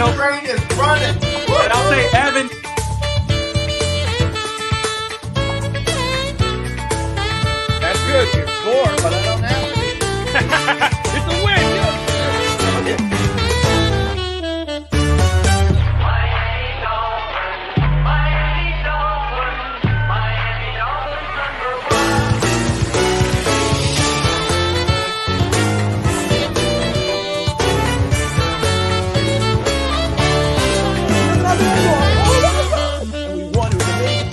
know, train is running. and I'll say Evan. That's good. You're 4, but I don't have to be. It's a win. And we won. It was amazing.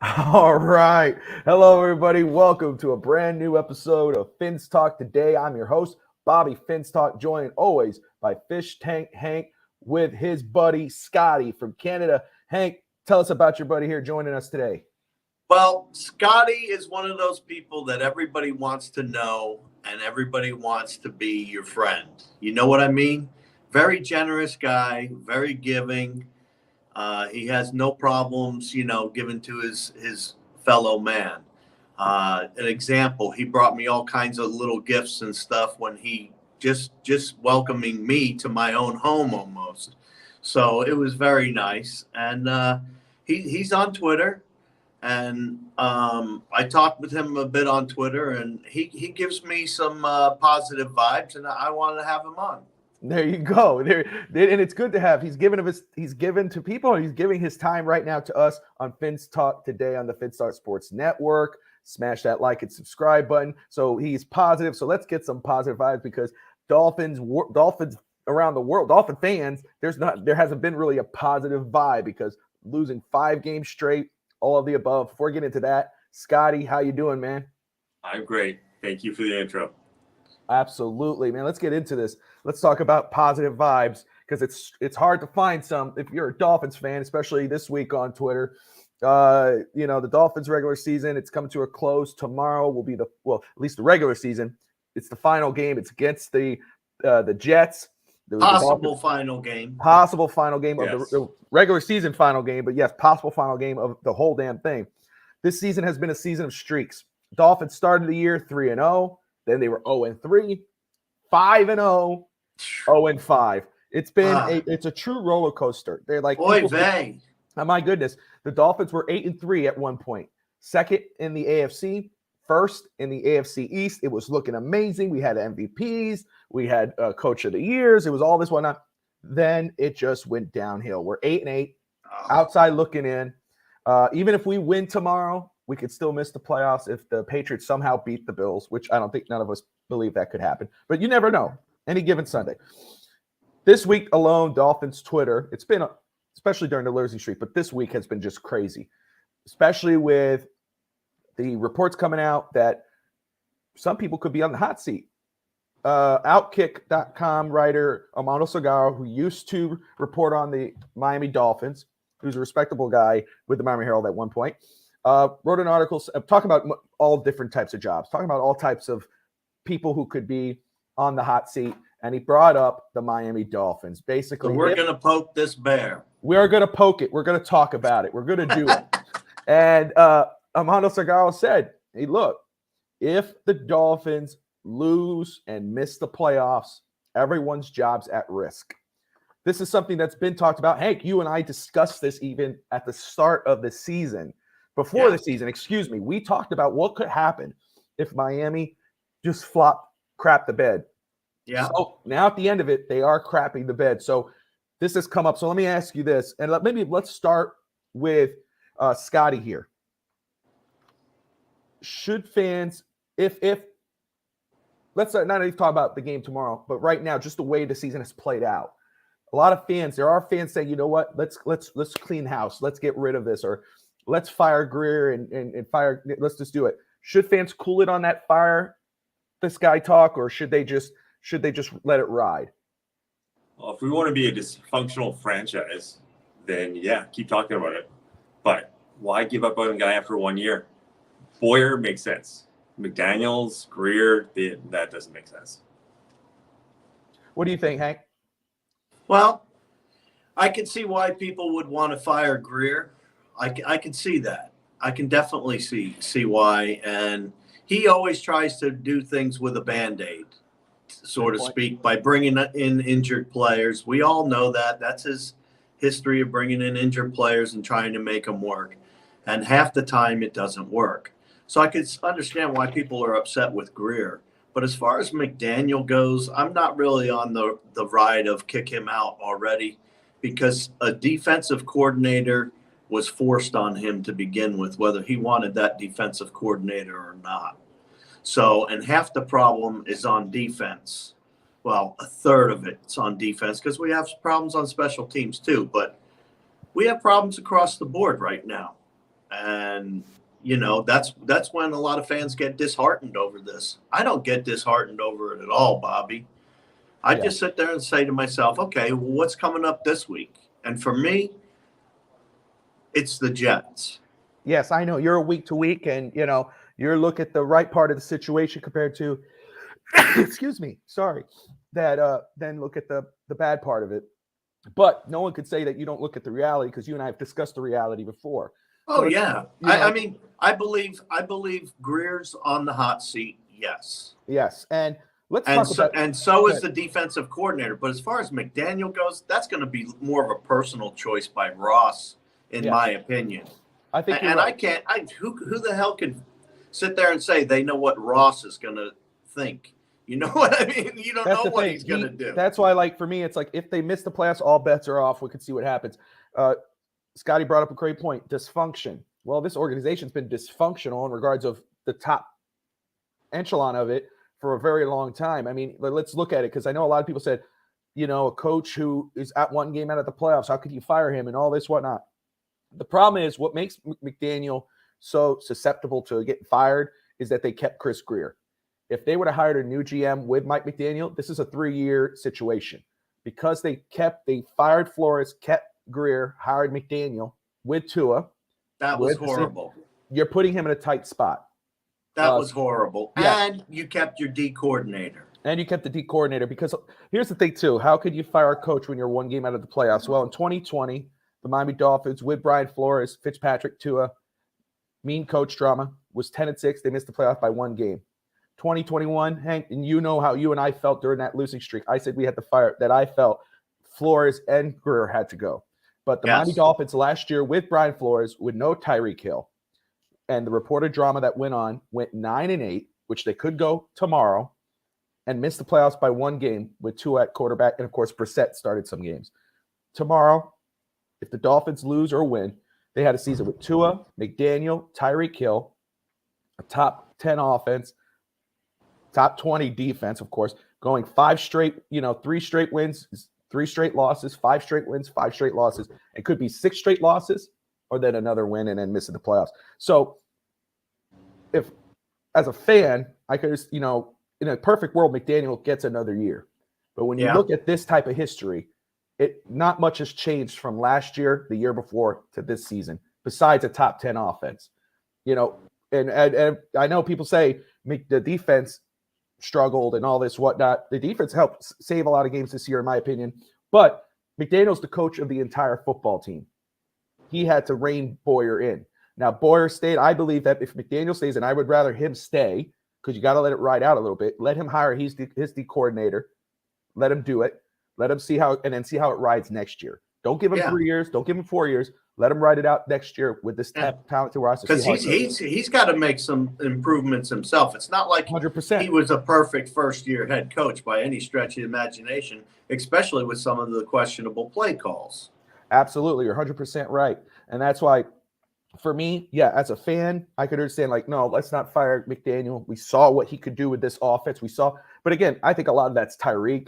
All right. Hello, everybody. Welcome to a brand new episode of Fins Talk. Today, I'm your host, Bobby Finstalk, joined always by Fish Tank Hank with his buddy, Scotty from Canada. Hank, tell us about your buddy here joining us today. Well, Scotty is one of those people that everybody wants to know and everybody wants to be your friend. You know what I mean? Very generous guy, very giving. He has no problems, giving to his fellow man. An example, he brought me all kinds of little gifts and stuff when he just welcoming me to my own home almost. So it was very nice. And he's on Twitter. And I talked with him a bit on Twitter, and he gives me some positive vibes, and I wanted to have him on. There you go. And it's good to have. He's given to people, and he's giving his time right now to us on Fins Talk today on the Fins Talk Sports Network. Smash that like and subscribe button. So he's positive. So let's get some positive vibes because Dolphins around the world, Dolphin fans, there hasn't been really a positive vibe because losing 5 games straight, all of the above. Before we get into that, Scotty, how you doing, man? I'm great. Thank you for the intro. Absolutely, man. Let's get into this. Let's talk about positive vibes because it's hard to find some if you're a Dolphins fan, especially this week on Twitter. The Dolphins regular season, it's coming to a close. Tomorrow will be at least the regular season. It's the final game. It's against the Jets. Possible final game. Possible final game Yes. of the regular season final game, but yes, possible final game of the whole damn thing. This season has been a season of streaks. Dolphins started the year 3-0. Then they were 0-3, 5-0, 0-5. It's been it's a true roller coaster. They're like, Oy vey. oh my goodness, the Dolphins were 8-3 at one point, second in the AFC, first in the AFC East. It was looking amazing. We had MVPs, we had Coach of the Years. It was all this whatnot. Then it just went downhill. We're 8-8, outside looking in. Even if we win tomorrow, we could still miss the playoffs if the Patriots somehow beat the Bills, which I don't think none of us believe that could happen. But you never know. Any given Sunday. This week alone, Dolphins Twitter, it's been, especially during the losing streak, but this week has been just crazy, especially with the reports coming out that some people could be on the hot seat. Outkick.com writer Amado Sagaro, who used to report on the Miami Dolphins, who's a respectable guy with the Miami Herald at one point, wrote an article talking about all different types of jobs, talking about all types of people who could be on the hot seat, and he brought up the Miami Dolphins. Basically, So we're going to poke this bear. we are going to poke it. We're going to talk about it. We're going to do it. And Amado Sagaro said, hey, look, if the Dolphins lose and miss the playoffs, everyone's job's at risk. This is something that's been talked about. Hank, you and I discussed this even at the start of the season. Before the season, excuse me, we talked about what could happen if Miami just crap the bed. Yeah. So now at the end of it, they are crapping the bed. So this has come up. So let me ask you this, and maybe let's start with Scotty here. Should fans, if let's not even talk about the game tomorrow, but right now, just the way the season has played out, a lot of fans, there are fans saying, you know what, let's clean house, let's get rid of this, or let's fire Greer and fire, let's just do it. Should fans cool it on that fire this guy talk, or should they just let it ride? Well, if we want to be a dysfunctional franchise, then yeah, keep talking about it. But why give up on a guy after 1 year? Boyer makes sense. McDaniels, Greer, that doesn't make sense. What do you think, Hank? Well, I can see why people would want to fire Greer. I can see that. I can definitely see why. And he always tries to do things with a Band-Aid, so to speak, by bringing in injured players. We all know that. That's his history of bringing in injured players and trying to make them work. And half the time it doesn't work. So I could understand why people are upset with Greer. But as far as McDaniel goes, I'm not really on the ride of kick him out already, because a defensive coordinator was forced on him to begin with, whether he wanted that defensive coordinator or not. So, and half the problem is on defense. Well, a third of it's on defense, because we have problems on special teams too. But we have problems across the board right now. And you know, that's when a lot of fans get disheartened over this. I don't get disheartened over it at all, Bobby. I just sit there and say to myself, okay, well, what's coming up this week? And for me, it's the Jets. Yes, I know you're a week to week, and you know you're look at the right part of the situation compared to, excuse me, sorry, that then look at the bad part of it. But no one could say that you don't look at the reality, because you and I have discussed the reality before. Oh, yeah. I mean, I believe Greer's on the hot seat. Yes. Yes. And let's talk about. And so is the defensive coordinator. But as far as McDaniel goes, that's going to be more of a personal choice by Ross, in my opinion. I think. And right. Who the hell could sit there and say they know what Ross is going to think? You know what I mean? You don't know what he's going to do. That's why, for me, it's like if they miss the playoffs, all bets are off. We could see what happens. Scotty brought up a great point. Dysfunction. Well, this organization's been dysfunctional in regards of the top echelon of it for a very long time. I mean, let's look at it, because I know a lot of people said, you know, a coach who is at one game out of the playoffs, how could you fire him and all this, whatnot? The problem is what makes McDaniel so susceptible to getting fired is that they kept Chris Greer. If they would have hired a new GM with Mike McDaniel, this is a 3-year situation. Because they fired Flores, kept Greer, hired McDaniel with Tua. That was horrible. You're putting him in a tight spot. That was horrible. Yeah. And you kept your D coordinator. And you kept the D coordinator, because here's the thing too. How could you fire a coach when you're one game out of the playoffs? Well, in 2020, the Miami Dolphins with Brian Flores, Fitzpatrick, Tua, mean coach drama, was 10-6. They missed the playoff by one game. 2021, Hank, and you know how you and I felt during that losing streak. I said we had to fire, that I felt Flores and Greer had to go. But the Miami Dolphins last year with Brian Flores, with no Tyreek Hill, and the reported drama that went 9-8, which they could go tomorrow, and missed the playoffs by one game with Tua at quarterback, and of course Brissett started some games. Tomorrow, if the Dolphins lose or win, they had a season with Tua, McDaniel, Tyreek Hill, a top 10 offense, top 20 defense, of course, going 5 straight, 3 straight wins, 3 straight losses, 5 straight wins, 5 straight losses. It could be 6 straight losses, or then another win and then missing the playoffs. So if, as a fan, I could just, in a perfect world, McDaniel gets another year. But when you look at this type of history, not much has changed from last year, the year before, to this season, besides a top 10 offense. And I know people say the defense struggled and all this whatnot. The defense helped save a lot of games this year, in my opinion. But McDaniel's the coach of the entire football team. He had to rein Boyer in. Now, Boyer stayed. I believe that if McDaniel stays, and I would rather him stay, because you got to let it ride out a little bit. Let him hire his D coordinator. Let him do it. Let him see how it rides next year. Don't give him 3 years. Don't give him 4 years. Let him ride it out next year with this talented roster. Because he's got to make some improvements himself. It's not like 100%. he was a perfect first-year head coach by any stretch of the imagination, especially with some of the questionable play calls. Absolutely. You're 100% right. And that's why, for me, yeah, as a fan, I could understand, like, no, let's not fire McDaniel. We saw what he could do with this offense. But again, I think a lot of that's Tyreek,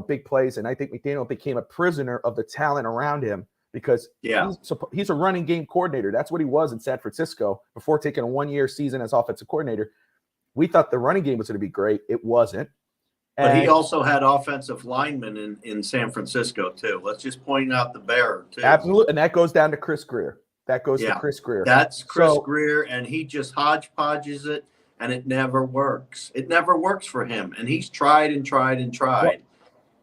big plays. And I think McDaniel became a prisoner of the talent around him because he's a running game coordinator. That's what he was in San Francisco before taking a 1-year season as offensive coordinator. We thought the running game was going to be great. It wasn't. But he also had offensive linemen in San Francisco, too. Let's just point out the bearer, too. Absolutely. And that goes down to Chris Grier. To Chris Grier. That's Chris Grier, and he just hodgepodges it, and it never works. It never works for him, and he's tried and tried and tried. Well,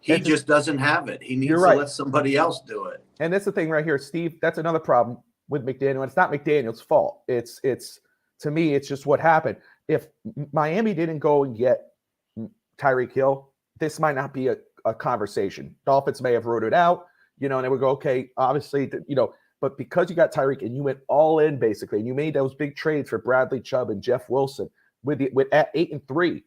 he just doesn't have it. He needs to let somebody else do it. And that's the thing right here, Steve. That's another problem with McDaniel. It's not McDaniel's fault. It's to me, it's just what happened. If Miami didn't go and get Tyreek Hill, this might not be a conversation. Dolphins may have wrote it out, and they would go, okay, obviously, but because you got Tyreek and you went all in basically, and you made those big trades for Bradley Chubb and Jeff Wilson with at 8-3,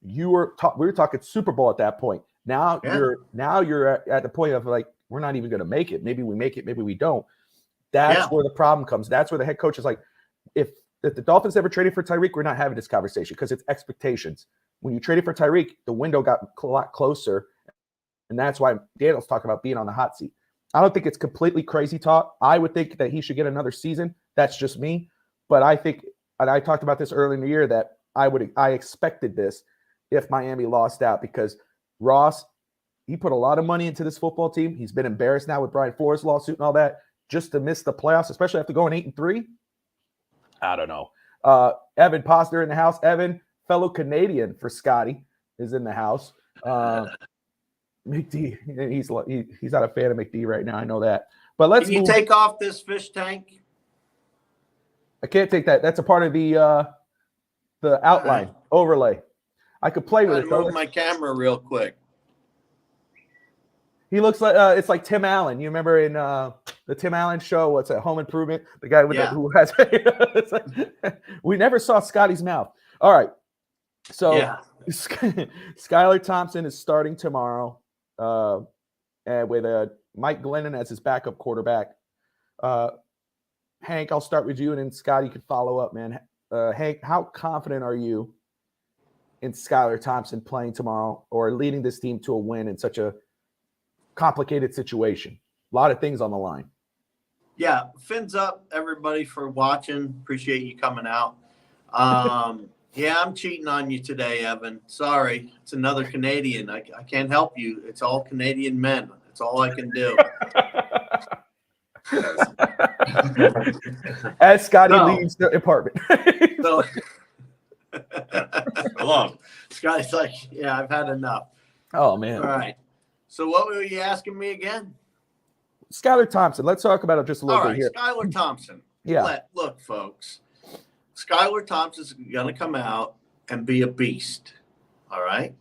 we were talking Super Bowl at that point. Now you're at the point of like, we're not even going to make it. Maybe we make it, maybe we don't. That's where the problem comes. That's where the head coach is like, if the Dolphins ever traded for Tyreek, we're not having this conversation because it's expectations. When you traded for Tyreek, the window got a lot closer, and that's why Daniel's talking about being on the hot seat. I don't think it's completely crazy talk. I would think that he should get another season. That's just me. But I think, and I talked about this early in the year, that I expected this if Miami lost out because Ross, he put a lot of money into this football team. He's been embarrassed now with Brian Flores' lawsuit and all that, just to miss the playoffs, especially after going 8-3. I don't know. Evan Posner in the house. Evan, fellow Canadian for Scotty, is in the house. McD, he's not a fan of McD right now. I know that. But let's. Can you take off this fish tank? I can't take that. That's a part of the outline overlay. I could play with it. Move my camera real quick. He looks like it's like Tim Allen. You remember in the Tim Allen show? What's that? Home Improvement. The guy with who has. It's like, we never saw Scotty's mouth. All right. So Skylar Thompson is starting tomorrow, and with Mike Glennon as his backup quarterback. Hank, I'll start with you, and then Scotty can follow up, man. Hank, how confident are you in Skylar Thompson playing tomorrow or leading this team to a win in such a complicated situation? A lot of things on the line. Yeah, fins up, everybody, for watching. Appreciate you coming out. Yeah, I'm cheating on you today, Evan. Sorry. It's another Canadian. I can't help you. It's all Canadian men. That's all I can do. As Scotty leaves the apartment. So, Along. Scotty's like, yeah, I've had enough. Oh, man. All right. So what were you asking me again? Skylar Thompson. Let's talk about it just a little bit here. Skylar Thompson. Yeah. Look, folks. Skylar Thompson's going to come out and be a beast. All right?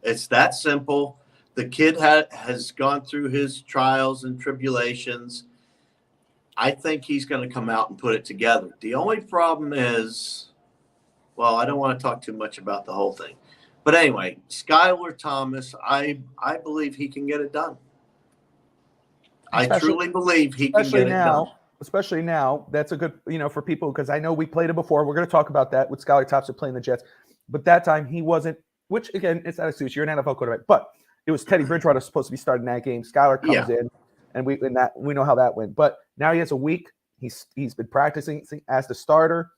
It's that simple. The kid has gone through his trials and tribulations. I think he's going to come out and put it together. The only problem is, well, I don't want to talk too much about the whole thing. But anyway, Skylar Thomas, I believe he can get it done. I truly believe he can get it done. Especially now, that's a good, for people, because I know we played it before. We're going to talk about that with Skylar Thompson playing the Jets. But that time he wasn't, which again, it's not an excuse. You're an NFL quarterback. But it was Teddy Bridgewater supposed to be starting that game. Skylar comes in, and we know how that went. But now he has a week. He's been practicing as the starter.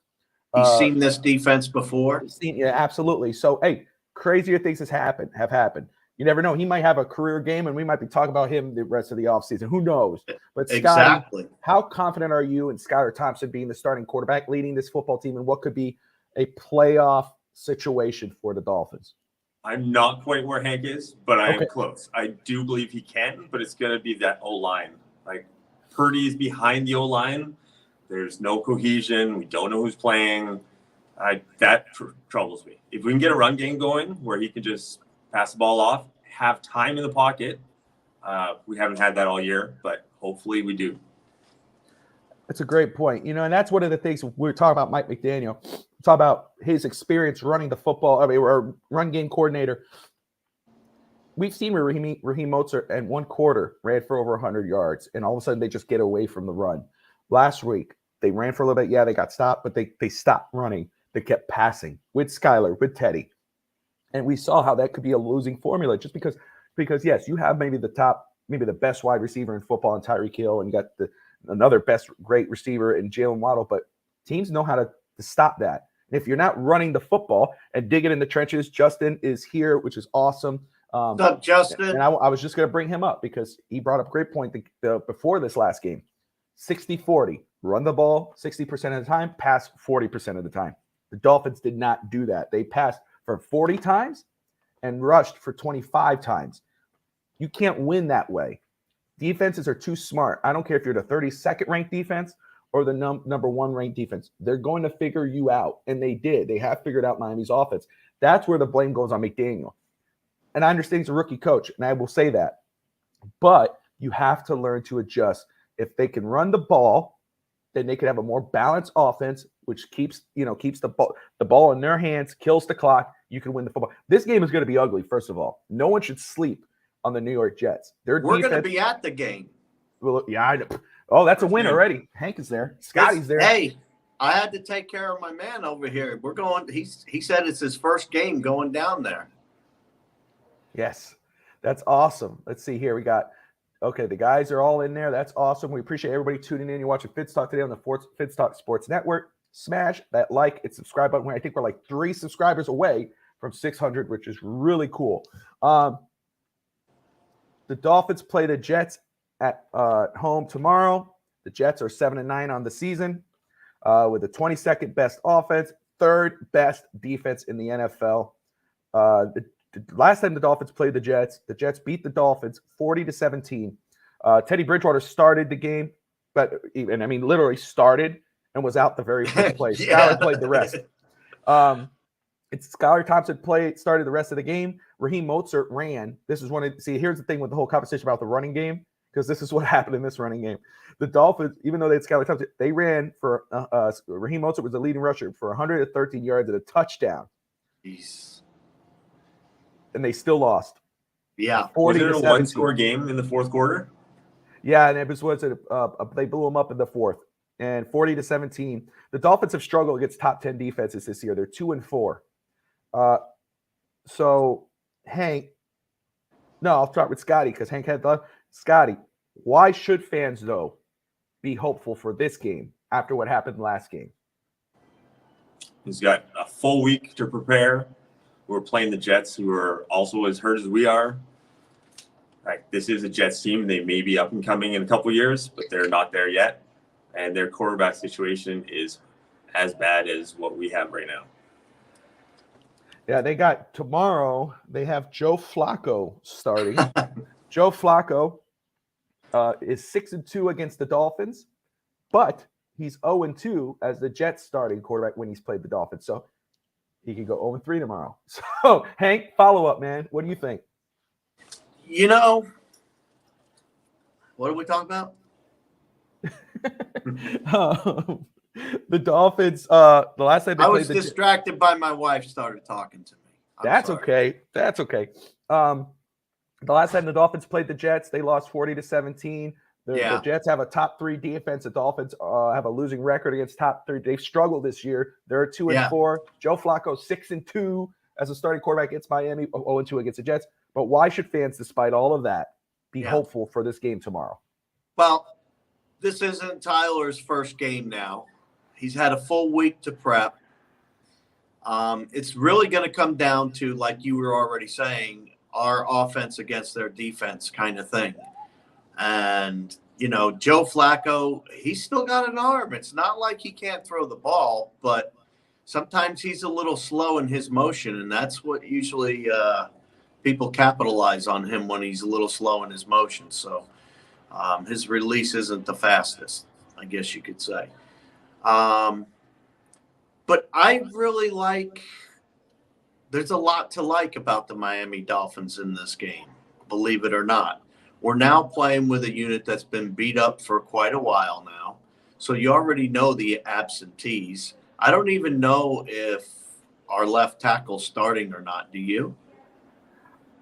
He's seen this defense before. Absolutely. So, hey, crazier things have happened. You never know. He might have a career game, and we might be talking about him the rest of the offseason. Who knows? But Scotty, exactly. How confident are you in Skylar Thompson being the starting quarterback, leading this football team, and what could be a playoff situation for the Dolphins? I'm not quite where Hank is, but I am close. I do believe he can, but it's going to be that O-line. Like, Purdy's behind the O-line. There's no cohesion. We don't know who's playing. That troubles me. If we can get a run game going where he can just pass the ball off, have time in the pocket, We haven't had that all year, but hopefully we do. That's a great point. And that's one of the things we were talking about Mike McDaniel. Talk about his experience running the football, or run game coordinator. We've seen Raheem Mostert in one quarter ran for over 100 yards, and all of a sudden they just get away from the run. Last week, they ran for a little bit. Yeah, they got stopped, but they stopped running. They kept passing with Skyler, with Teddy. And we saw how that could be a losing formula just because yes, you have maybe the best wide receiver in football in Tyreek Hill, and you got another best great receiver in Jalen Waddle, but teams know how to stop that. And if you're not running the football and digging in the trenches, Justin is here, which is awesome. What's up, Justin? And I was just going to bring him up because he brought up a great point before this last game. 60-40, run the ball 60% of the time, pass 40% of the time. The Dolphins did not do that. They passed for 40 times and rushed for 25 times. You can't win that way. Defenses are too smart. I don't care if you're the 32nd ranked defense or the number one ranked defense. They're going to figure you out, and they did. They have figured out Miami's offense. That's where the blame goes on McDaniel. And I understand he's a rookie coach, and I will say that. But you have to learn to adjust. If they can run the ball, then they could have a more balanced offense, which keeps the ball in their hands, kills the clock. You can win the football. This game is going to be ugly, first of all. No one should sleep on the New York Jets. We're going to be at the game. Well, yeah, I know. Oh, that's a win already. Hank is there. Scotty's there. Hey, I had to take care of my man over here. We're going. He said it's his first game going down there. Yes, that's awesome. Let's see here. We got, okay, the guys are all in there. That's awesome. We appreciate everybody tuning in. You're watching Fitz Talk today on the Fitz Talk Sports Network. Smash that like and subscribe button. I think we're like 3 subscribers away from 600, which is really cool. The Dolphins play the Jets at home tomorrow. The Jets are 7-9 on the season with the 22nd best offense, 3rd best defense in the NFL. The last time the Dolphins played the Jets beat the Dolphins 40-17. Teddy Bridgewater started the game, literally started and was out the very first play. Yeah. Skyler played the rest. Skyler Thompson started the rest of the game. Raheem Mostert ran. This is here's the thing with the whole conversation about the running game, because this is what happened in this running game. The Dolphins, even though they had Skyler Thompson, they ran for Raheem Mostert was the leading rusher for 113 yards and a touchdown. Jeez. And they still lost. Yeah. Was it a one-score game in the fourth quarter? Yeah, and it was they blew them up in the fourth. And 40-17. The Dolphins have struggled against top 10 defenses this year. They're 2-4. So Hank, no, I'll start with Scotty because Hank had Scotty. Why should fans though be hopeful for this game after what happened last game? He's got a full week to prepare. We're playing the Jets, who are also as hurt as we are. Like, this is a Jets team. They may be up and coming in a couple years, but they're not there yet. And their quarterback situation is as bad as what we have right now. Yeah, they got tomorrow. They have Joe Flacco starting. Joe Flacco is 6-2 against the Dolphins, but he's 0-2 as the Jets starting quarterback when he's played the Dolphins. So he could go 0-3 tomorrow. So, Hank, follow up, man. What do you think? What are we talking about? The Dolphins, the last time they I played was distracted by my wife started talking to me. That's okay. That's okay. The last time the Dolphins played the Jets, they lost 40-17. The Jets have a top 3 defense. The Dolphins have a losing record against top 3. They've struggled this year. They're 2-4. Joe Flacco 6-2 as a starting quarterback against Miami, 0-2 against the Jets. But why should fans, despite all of that, be hopeful for this game tomorrow? Well, this isn't Tyler's first game now. He's had a full week to prep. It's really going to come down to, like you were already saying, our offense against their defense kind of thing. And, Joe Flacco, he's still got an arm. It's not like he can't throw the ball, but sometimes he's a little slow in his motion, and that's what usually people capitalize on him when he's a little slow in his motion. So his release isn't the fastest, I guess you could say. But I really there's a lot to like about the Miami Dolphins in this game, believe it or not. We're now playing with a unit that's been beat up for quite a while now. So you already know the absentees. I don't even know if our left tackle's starting or not. Do you?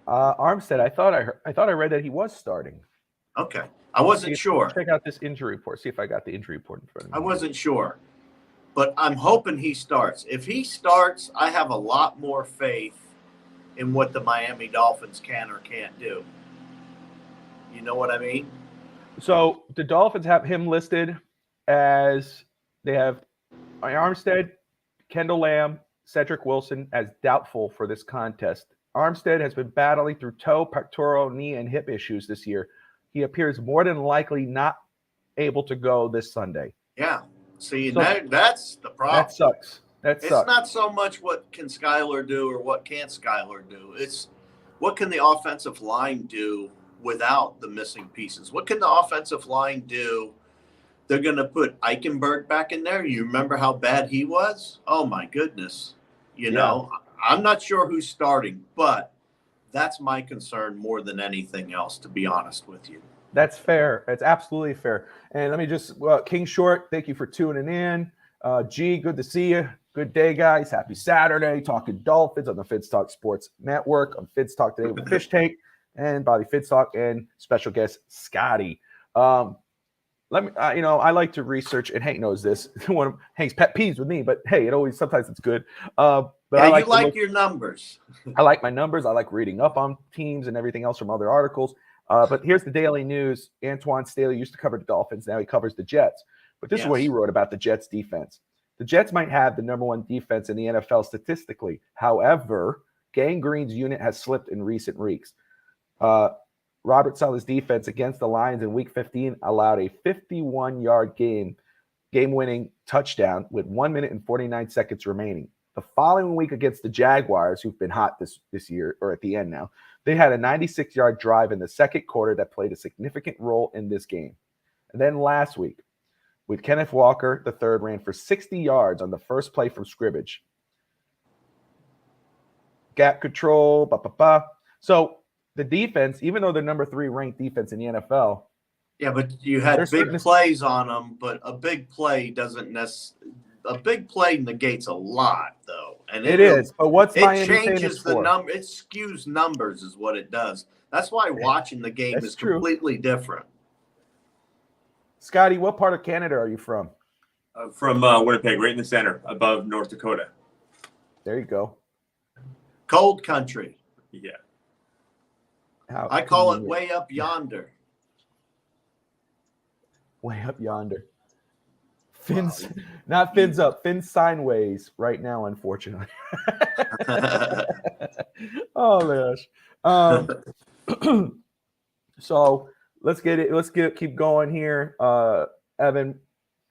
Armstead, I thought I read that he was starting. Okay. I wasn't sure. Check out this injury report. See if I got the injury report in front of me. I wasn't sure. But I'm hoping he starts. If he starts, I have a lot more faith in what the Miami Dolphins can or can't do. You know what I mean? So the Dolphins have him listed as they have Armstead, Kendall Lamb, Cedric Wilson as doubtful for this contest. Armstead has been battling through toe, pectoral, knee, and hip issues this year. He appears more than likely not able to go this Sunday. Yeah. See, So- that's the problem. That sucks. It's not so much what can Skylar do or what can't Skylar do. It's what can the offensive line do without the missing pieces? What can the offensive line do? They're going to put Eichenberg back in there. You remember how bad he was? Oh, my goodness. You know, I'm not sure who's starting, but that's my concern more than anything else, to be honest with you. That's fair. It's absolutely fair. And let me just, King Short, thank you for tuning in. G, good to see you. Good day, guys. Happy Saturday. Talking Dolphins on the Fitz Talk Sports Network. On Fitz Talk today with Fish Tank and Bobby Fitz Talk and special guest Scotty. Let me, I like to research, and Hank knows this. One of Hank's pet peeves with me, but hey, sometimes it's good. But Yeah, I like your numbers. I like my numbers. I like reading up on teams and everything else from other articles. But here's the Daily News. Antoine Staley used to cover the Dolphins. Now he covers the Jets. But this is what he wrote about the Jets defense. The Jets might have the number one defense in the NFL statistically. However, Gang Green's unit has slipped in recent weeks. Robert Saleh's defense against the Lions in Week 15 allowed a 51-yard game-winning touchdown with 1 minute and 49 seconds remaining. The following week against the Jaguars, who've been hot this year, or at the end now, they had a 96-yard drive in the second quarter that played a significant role in this game. And then last week, with Kenneth Walker, the third ran for 60 yards on the first play from scrimmage. Gap control, So the defense, even though they're number 3 ranked defense in the NFL. Yeah, but you had big plays on them, but a big play doesn't necessarily. A big play negates a lot, though, and it is. But what's Miami changes the number? It skews numbers, is what it does. That's why watching the game is completely different. Scotty, what part of Canada are you from? From Winnipeg, right in the center, above North Dakota. There you go. Cold country. Yeah. I call it way up yonder. Way up yonder. Fins, not fins up, fins sideways right now, unfortunately. Oh gosh. So let's keep going here. Evan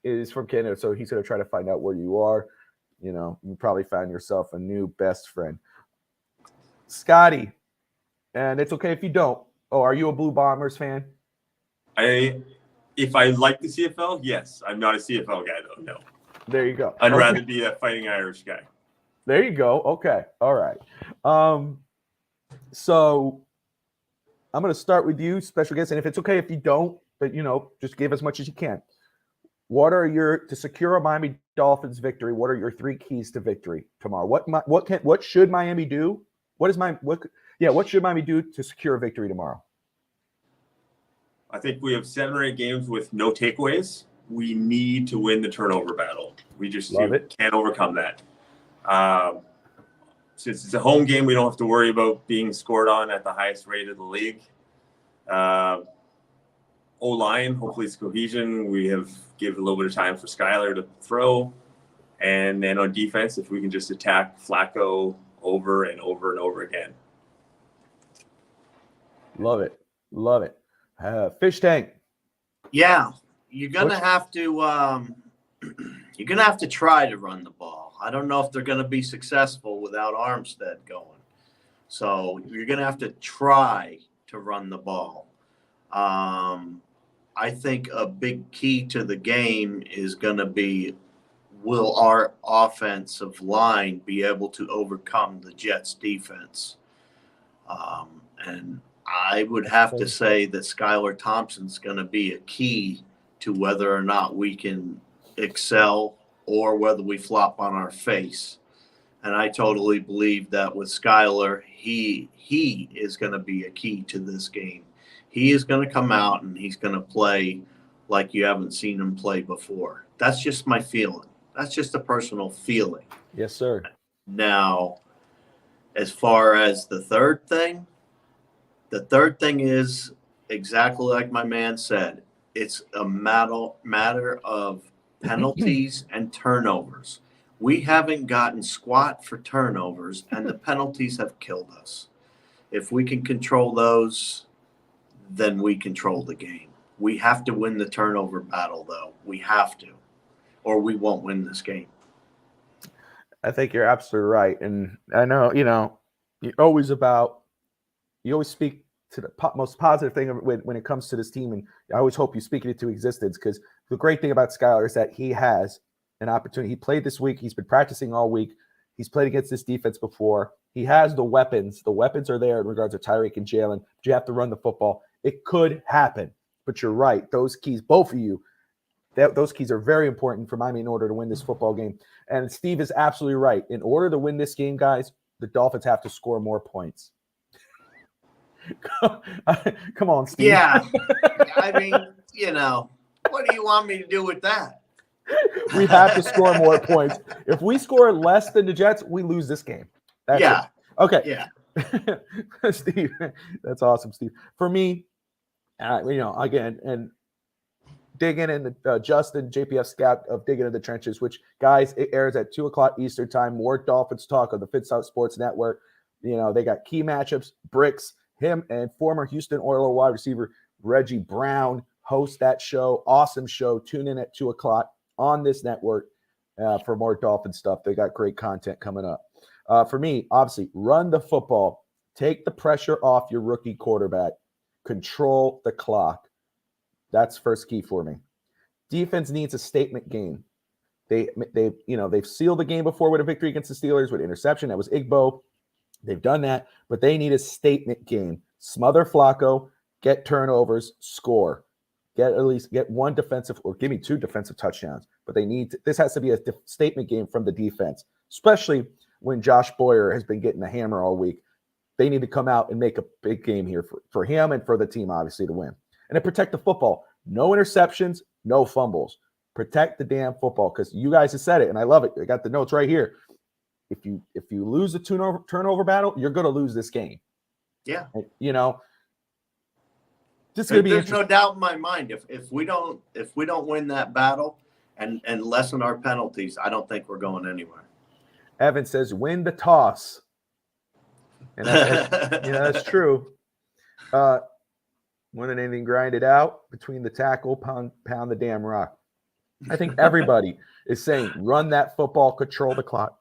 is from Canada, so he's gonna try to find out where you are. You probably found yourself a new best friend. Scotty, and it's okay if you don't. Oh, are you a Blue Bombers fan? If I like the CFL, yes. I'm not a CFL guy, though. No. There you go. I'd rather be a Fighting Irish guy. There you go. Okay. All right. So I'm going to start with you, special guest. And if it's okay if you don't, but, just give as much as you can. To secure a Miami Dolphins victory, what are your 3 keys to victory tomorrow? What should Miami do? What should Miami do to secure a victory tomorrow? I think we have 7 or 8 games with no takeaways. We need to win the turnover battle. We just can't overcome that. Since it's a home game, we don't have to worry about being scored on at the highest rate of the league. O-line, hopefully it's cohesion. We have given a little bit of time for Skylar to throw. And then on defense, if we can just attack Flacco over and over and over again. Love it. Love it. Fish Tank. Yeah, you're gonna have to try to run the ball. I don't know if they're gonna be successful without Armstead going. So you're gonna have to try to run the ball. I think a big key to the game is gonna be, will our offensive line be able to overcome the Jets defense? And I would have to say that Skylar Thompson's going to be a key to whether or not we can excel or whether we flop on our face. And I totally believe that with Skylar, he is going to be a key to this game. He is going to come out and he's going to play like you haven't seen him play before. That's just my feeling. That's just a personal feeling. Yes, sir. Now, as far as the third thing is exactly like my man said. It's a matter of penalties and turnovers. We haven't gotten squat for turnovers, and the penalties have killed us. If we can control those, then we control the game. We have to win the turnover battle, though. We have to, or we won't win this game. I think you're absolutely right. And I know, you always speak to the most positive thing when it comes to this team. And I always hope you speak it into existence, because the great thing about Skylar is that he has an opportunity. He played this week. He's been practicing all week. He's played against this defense before. He has the weapons. The weapons are there in regards to Tyreek and Jalen. But you have to run the football. It could happen. But you're right. Those keys, both of you, those keys are very important for Miami in order to win this football game. And Steve is absolutely right. In order to win this game, guys, the Dolphins have to score more points. Come on, Steve. Yeah. I mean, what do you want me to do with that? We have to score more points. If we score less than the Jets, we lose this game. That's yeah. it. Okay. Yeah. Steve, that's awesome, Steve. For me, again, and digging in the Justin JPF scout of Digging in the Trenches, which, guys, it airs at 2:00 Eastern time. More Dolphins talk on the Fit South Sports Network. They got key matchups. Bricks, him and former Houston Oilers wide receiver Reggie Brown host that show. Awesome show. Tune in at 2:00 on this network for more Dolphin stuff. They got great content coming up. For me, obviously, run the football. Take the pressure off your rookie quarterback. Control the clock. That's first key for me. Defense needs a statement game. They've sealed the game before with a victory against the Steelers with interception. That was Igbo. They've done that, but they need a statement game. Smother Flacco, get turnovers, score. Get one defensive, or give me 2 defensive touchdowns. But this has to be a statement game from the defense, especially when Josh Boyer has been getting the hammer all week. They need to come out and make a big game here for him and for the team, obviously, to win. And to protect the football. No interceptions, no fumbles. Protect the damn football, because you guys have said it, and I love it. I got the notes right here. If you lose the turnover battle, you're going to lose this game. Yeah. And, this is going to be There's no doubt in my mind. If we don't win that battle and lessen our penalties, I don't think we're going anywhere. Evan says, win the toss. And that's true. Win anything, grind it out between the tackle, pound the damn rock. I think everybody is saying, run that football, control the clock.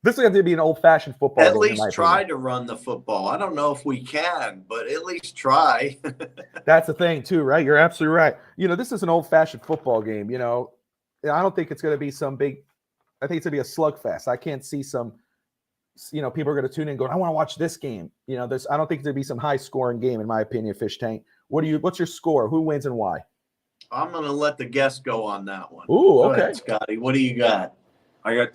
This is going to be an old-fashioned football At game, least try opinion. to run the football. I don't know if we can, but at least try. That's the thing, too, right? You're absolutely right. This is an old-fashioned football game. I don't think it's going to be some big – I think it's going to be a slugfest. I can't see some – people are going to tune in and go, I want to watch this game. I don't think there's going to be some high-scoring game, in my opinion, Fish Tank. What's your score? Who wins and why? I'm going to let the guest go on that one. Ooh, okay. Go ahead, Scotty. What do you got? I got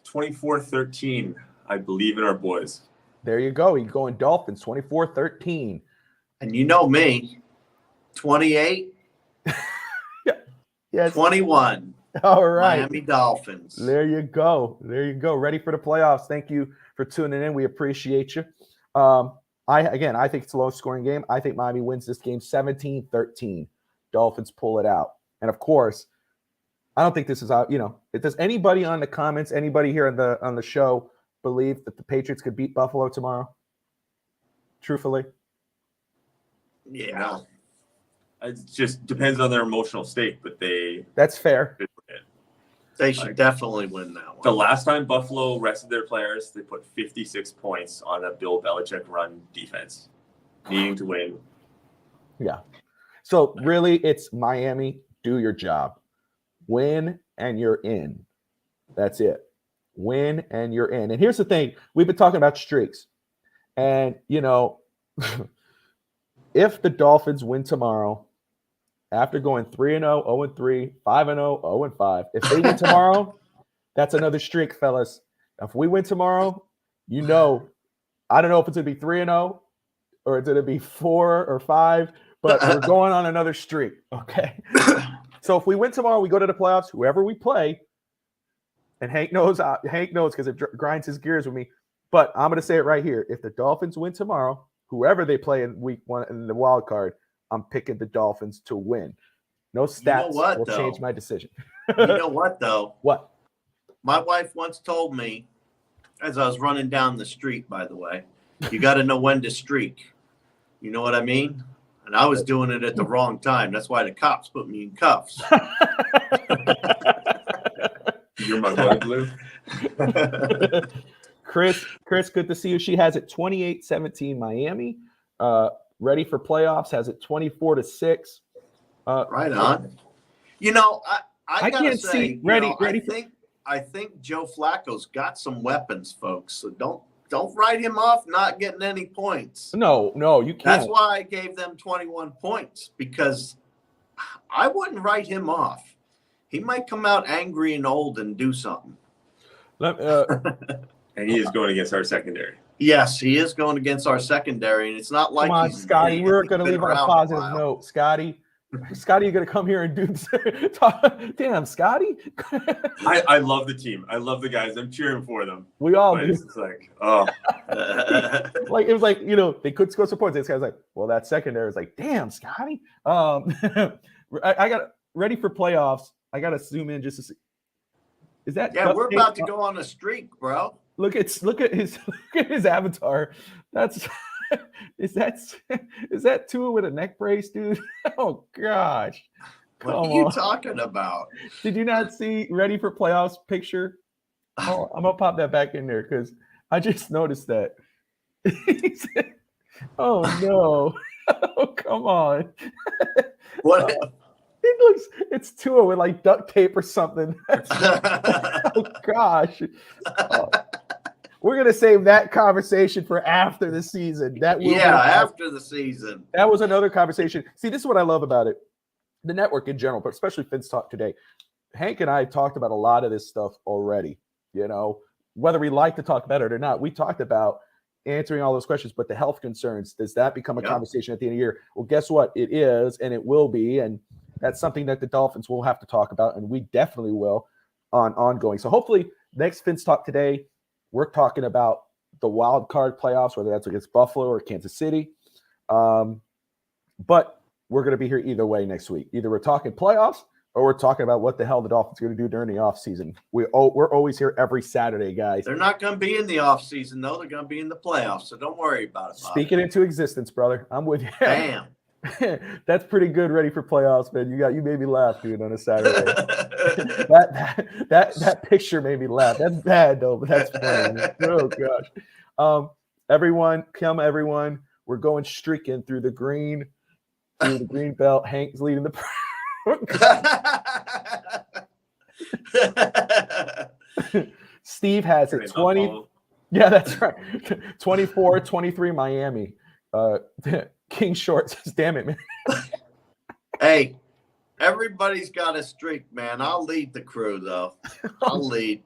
24-13. I believe in our boys. There you go. You're going Dolphins, 24-13. And you know me, 28, Yes. 21. All right. Miami Dolphins. There you go. Ready for the playoffs. Thank you for tuning in. We appreciate you. I think it's a low-scoring game. I think Miami wins this game 17-13. Dolphins pull it out. And, of course, I don't think this is out. Does anybody on the comments, anybody here on the show believe that the Patriots could beat Buffalo tomorrow? Truthfully? Yeah. It just depends on their emotional state, but That's fair. They should definitely win that one. The last time Buffalo rested their players, they put 56 points on a Bill Belichick run defense, needing to win. Yeah. So really, it's Miami. Do your job. Win and you're in. That's it. Win and you're in. And here's the thing. We've been talking about streaks. And, If the Dolphins win tomorrow, after going 3-0, 0-3, 5-0, 0-5, if they win tomorrow, that's another streak, fellas. If we win tomorrow, I don't know if it's going to be 3-0 or it's going to be 4 or 5, but we're going on another streak, okay? So if we win tomorrow, we go to the playoffs, whoever we play, and Hank knows because it grinds his gears with me, but I'm going to say it right here. If the Dolphins win tomorrow, whoever they play in week 1 in the wild card, I'm picking the Dolphins to win. No stats will change my decision. You know what, though? What? My wife once told me, as I was running down the street, by the way, you got to know when to streak. You know what I mean? And I was doing it at the wrong time. That's why the cops put me in cuffs. You're my blood blue. Chris, good to see you. She has it 28-17 Miami. Ready for playoffs, has it 24-6. Right on. You know, I gotta can't say, see ready. I think Joe Flacco's got some weapons, folks. So don't write him off not getting any points. No, you can't. That's why I gave them 21 points, because I wouldn't write him off. He might come out angry and old and do something. And he is going against our secondary. Yes, he is going against our secondary, and it's not like Come on, he's Scotty. We're going to been leave on a around positive while. note. Scotty, you're going to come here and do this. Damn, Scotty. I love the team. I love the guys. I'm cheering for them. We all But do. it's like, oh, Like it was like, they could score some points. This guy's like, well, that secondary is like, damn, Scotty. I got ready for playoffs. I got to zoom in just to see. Is that? Yeah, we're about to go on a streak, bro. Look at his avatar. Is that Tua with a neck brace, dude? Oh gosh. What are you talking about? Did you not see ready for playoffs picture? Oh, I'm gonna pop that back in there because I just noticed that. Oh no. Oh, come on. What? It's Tua with like duct tape or something. Oh gosh. Oh. We're gonna save that conversation for after the season. After the season. That was another conversation. See, this is what I love about it. The network in general, but especially Finn's Talk today. Hank and I talked about a lot of this stuff already. Whether we like to talk about it or not, we talked about answering all those questions, but the health concerns, does that become a conversation at the end of the year? Well, guess what? It is, and it will be, and that's something that the Dolphins will have to talk about, and we definitely will on ongoing. So hopefully next Finn's Talk today, we're talking about the wild card playoffs, whether that's against Buffalo or Kansas City. But we're going to be here either way next week. Either we're talking playoffs or we're talking about what the hell the Dolphins are going to do during the offseason. We're always here every Saturday, guys. They're not going to be in the offseason, though. They're going to be in the playoffs, so don't worry about it, Bob. Speak it into existence, brother. I'm with you. Damn. That's pretty good. Ready for playoffs, man. You made me laugh, dude, on a Saturday. that picture made me laugh. That's bad though, but that's funny. Oh gosh. Everyone, we're going streaking through the green belt. Hank's leading the Steve has it 20. Yeah, that's right. 24-23 Miami. King Short says, damn it, man. Hey, everybody's got a streak, man. I'll lead the crew, though. I'll lead.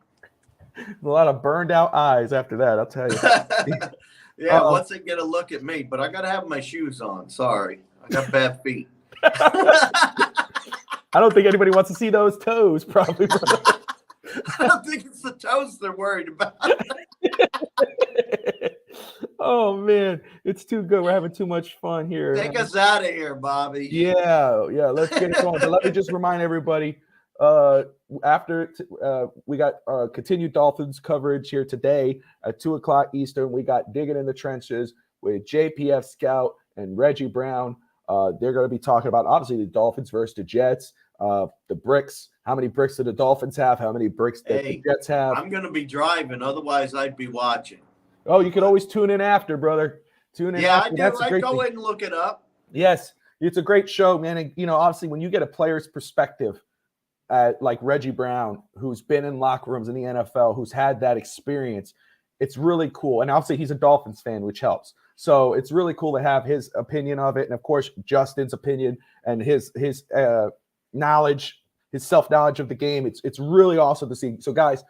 A lot of burned out eyes after that, I'll tell you. Yeah, once they get a look at me, but I got to have my shoes on. Sorry. I got bad feet. I don't think anybody wants to see those toes, probably. I don't think it's the toes they're worried about. Oh man, it's too good. We're having too much fun here. Take us out of here, Bobby. Yeah, let's get it going. But let me just remind everybody, we got continued Dolphins coverage here today at 2:00 Eastern. We got Digging in the Trenches with JPF Scout and Reggie Brown. They're going to be talking about, obviously, the Dolphins versus the Jets, the bricks. How many bricks do the Dolphins have? How many bricks do the Jets have? I'm going to be driving. Otherwise, I'd be watching. Oh, you can always tune in after, brother. Tune in. Yeah, after. I do. That's I go in and look it up. Yes, it's a great show, man. And, obviously, when you get a player's perspective, like Reggie Brown, who's been in locker rooms in the NFL, who's had that experience, it's really cool. And obviously he's a Dolphins fan, which helps. So it's really cool to have his opinion of it. And of course, Justin's opinion and his knowledge, his self-knowledge of the game. It's really awesome to see. So guys,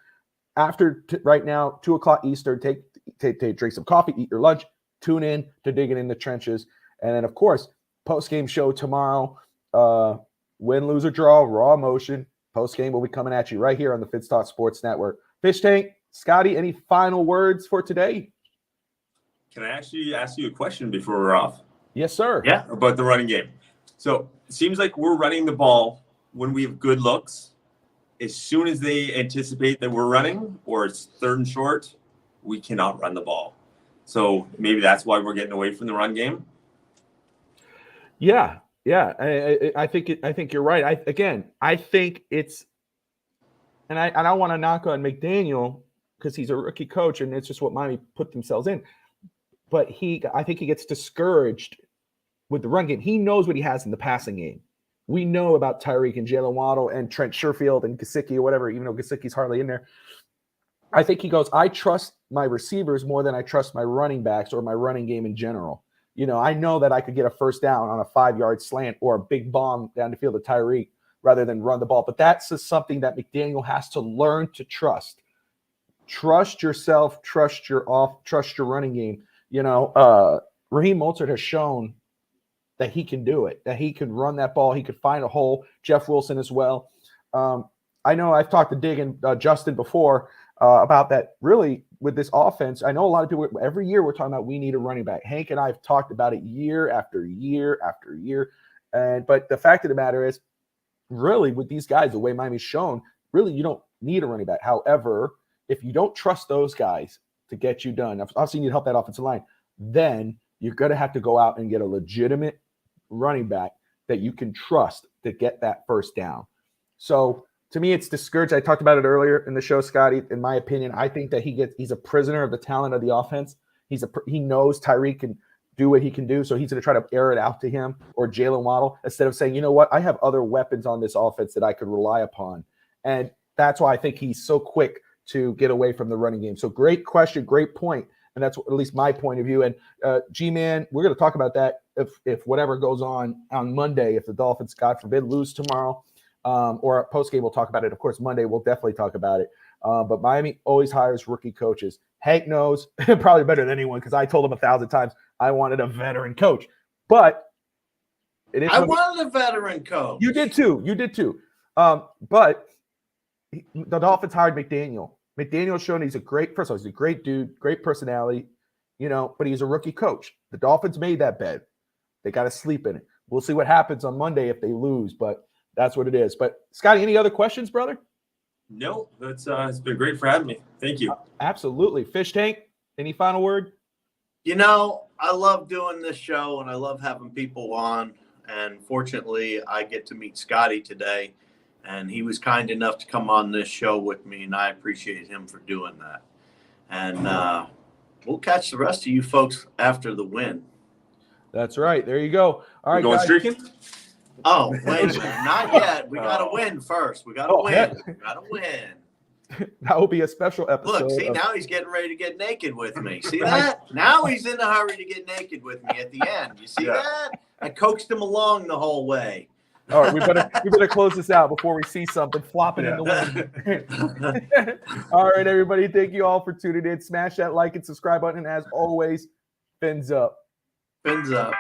after right now, 2:00 Eastern, drink some coffee, eat your lunch, tune in to Digging in the Trenches. And then of course, post-game show tomorrow, win, lose, or draw, raw emotion. Post-game will be coming at you right here on the Fitz Talk Sports Network. Fish Tank, Scotty, any final words for today? Can I actually ask you a question before we're off? Yes, sir. Yeah. About the running game. So it seems like we're running the ball when we have good looks. As soon as they anticipate that we're running or it's third and short, we cannot run the ball. So maybe that's why we're getting away from the run game. Yeah. I think you're right. I think it's, and I don't want to knock on McDaniel because he's a rookie coach and it's just what Miami put themselves in. But I think he gets discouraged with the run game. He knows what he has in the passing game. We know about Tyreek and Jalen Waddle and Trent Sherfield and Gesicki or whatever, even though Gesicki's hardly in there. I think he goes, I trust my receivers more than I trust my running backs or my running game in general. You know, I know that I could get a first down on a 5-yard slant or a big bomb down the field of Tyreek rather than run the ball. But that's just something that McDaniel has to learn to trust. Trust yourself, trust your running game. You know, Raheem Mostert has shown that he can do it, that he can run that ball. He could find a hole. Jeff Wilson as well. I know I've talked to Dig and Justin before about that. Really, with this offense, I know a lot of people, every year we're talking about we need a running back. Hank and I have talked about it year after year after year. But the fact of the matter is, really, with these guys, the way Miami's shown, really, you don't need a running back. However, if you don't trust those guys to get you done, obviously you need help that offensive line, then you're going to have to go out and get a legitimate running back that you can trust to get that first down. So to me, it's discouraged. I talked about it earlier in the show, Scotty. In my opinion, I think that he's a prisoner of the talent of the offense. He knows Tyreek can do what he can do, so he's going to try to air it out to him or Jalen Waddle instead of saying, you know what, I have other weapons on this offense that I could rely upon. And that's why I think he's so quick to get away from the running game. So great question, great point. And that's at least my point of view. And G-Man, we're going to talk about that if whatever goes on Monday, if the Dolphins, God forbid, lose tomorrow, or at postgame, we'll talk about it. Of course, Monday, we'll definitely talk about it. But Miami always hires rookie coaches. Hank knows probably better than anyone because I told him 1,000 times I wanted a veteran coach. But it is. I wanted a veteran coach. You did too. But the Dolphins hired McDaniel. McDaniel's shown he's a great dude, great personality, you know, but he's a rookie coach. The Dolphins made that bed. They got to sleep in it. We'll see what happens on Monday if they lose, but that's what it is. But Scotty, any other questions, brother? No, that's it's been great for having me. Thank you. Absolutely. Fish Tank, any final word? You know, I love doing this show and I love having people on. And fortunately, I get to meet Scotty today. And he was kind enough to come on this show with me, and I appreciate him for doing that. And we'll catch the rest of you folks after the win. That's right. There you go. All right, going guys. streaking? Oh, wait a minute. Not yet. We got to win first. We got to win. Yeah. We got to win. That will be a special episode. Look, see, now he's getting ready to get naked with me. See that? Now he's in a hurry to get naked with me at the end. You see that? I coaxed him along the whole way. All right, we better close this out before we see something flopping in the wind. All right, everybody, thank you all for tuning in. Smash that like and subscribe button. And as always, fins up. Fins up.